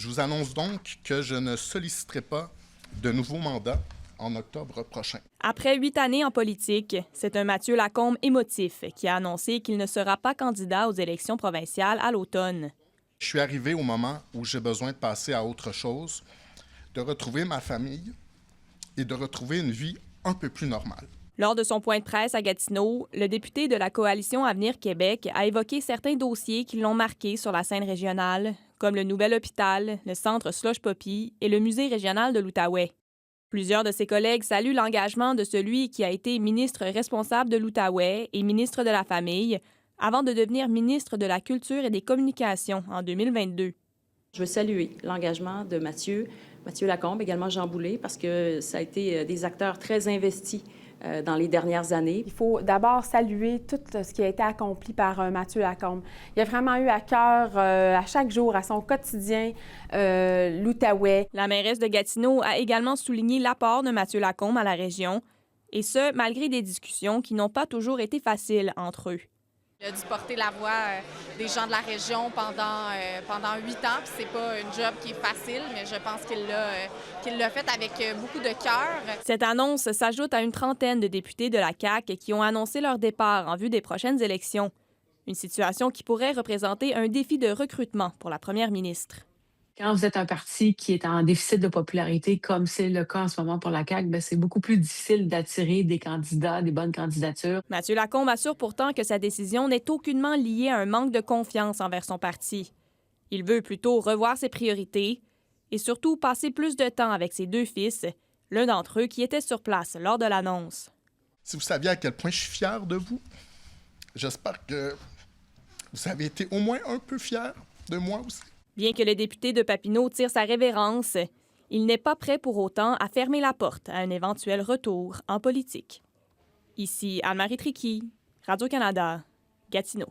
Je vous annonce donc que je ne solliciterai pas de nouveau mandat en octobre prochain. Après 8 années en politique, c'est un Mathieu Lacombe émotif qui a annoncé qu'il ne sera pas candidat aux élections provinciales à l'automne. Je suis arrivé au moment où j'ai besoin de passer à autre chose, de retrouver ma famille et de retrouver une vie un peu plus normale. Lors de son point de presse à Gatineau, le député de la Coalition Avenir Québec a évoqué certains dossiers qui l'ont marqué sur la scène régionale, comme le nouvel hôpital, le centre Slush Poppy et le musée régional de l'Outaouais. Plusieurs de ses collègues saluent l'engagement de celui qui a été ministre responsable de l'Outaouais et ministre de la Famille, avant de devenir ministre de la Culture et des Communications en 2022. Je veux saluer l'engagement de Mathieu Lacombe, également Jean Boulet, parce que ça a été des acteurs très investis dans les dernières années. Il faut d'abord saluer tout ce qui a été accompli par Mathieu Lacombe. Il a vraiment eu à cœur, à chaque jour, à son quotidien, l'Outaouais. La mairesse de Gatineau a également souligné l'apport de Mathieu Lacombe à la région, et ce, malgré des discussions qui n'ont pas toujours été faciles entre eux. Il a dû porter la voix des gens de la région pendant 8 ans. Puis c'est pas un job qui est facile, mais je pense qu'il l'a fait avec beaucoup de cœur. Cette annonce s'ajoute à une trentaine de députés de la CAQ qui ont annoncé leur départ en vue des prochaines élections. Une situation qui pourrait représenter un défi de recrutement pour la première ministre. Quand vous êtes un parti qui est en déficit de popularité, comme c'est le cas en ce moment pour la CAQ, bien, c'est beaucoup plus difficile d'attirer des candidats, des bonnes candidatures. Mathieu Lacombe assure pourtant que sa décision n'est aucunement liée à un manque de confiance envers son parti. Il veut plutôt revoir ses priorités et surtout passer plus de temps avec ses 2 fils, l'un d'entre eux qui était sur place lors de l'annonce. Si vous saviez à quel point je suis fier de vous, j'espère que vous avez été au moins un peu fiers de moi aussi. Bien que le député de Papineau tire sa révérence, il n'est pas prêt pour autant à fermer la porte à un éventuel retour en politique. Ici Anne-Marie Tricky, Radio-Canada, Gatineau.